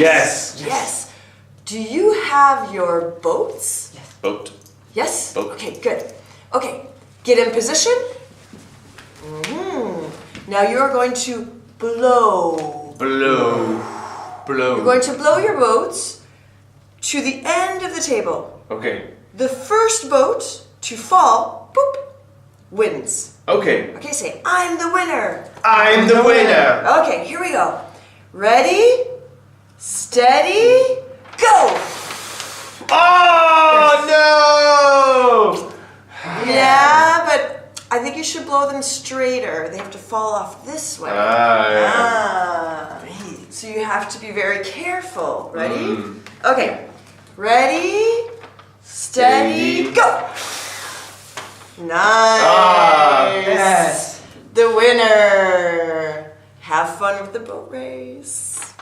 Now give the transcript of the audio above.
Yes. Yes. Do you have your boats? Yes. Boat. Yes? Boat. Okay, good. Okay, get in position. Now you're going to blow. Blow. Blow. You're going to blow your boats to the end of the table. Okay. The first boat to fall, boop, wins. Okay. Okay, say, I'm the winner. I'm the winner. Okay, here we go. Ready, steady, go. Oh, no! Yeah, but I think you should blow them straighter. They have to fall off this way. Yeah. So you have to be very careful. Ready? Okay. Ready, steady, go. Nice. Yes. The winner. Have fun with the boat race.